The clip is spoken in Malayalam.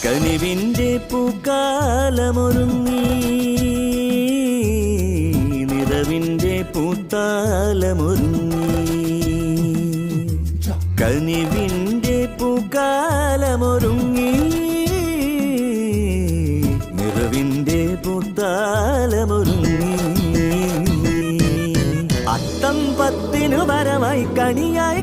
കനിവിൻ്റെ പൂക്കാലമൊരുങ്ങി നിറവിൻ്റെ പൂത്താലമൊരുങ്ങി കനിവിൻ്റെ പൂക്കാലമൊരുങ്ങി നിറവിൻ്റെ പൂത്താലമൊരുങ്ങി അത്തം പത്തിനു വരമായി കണിയായി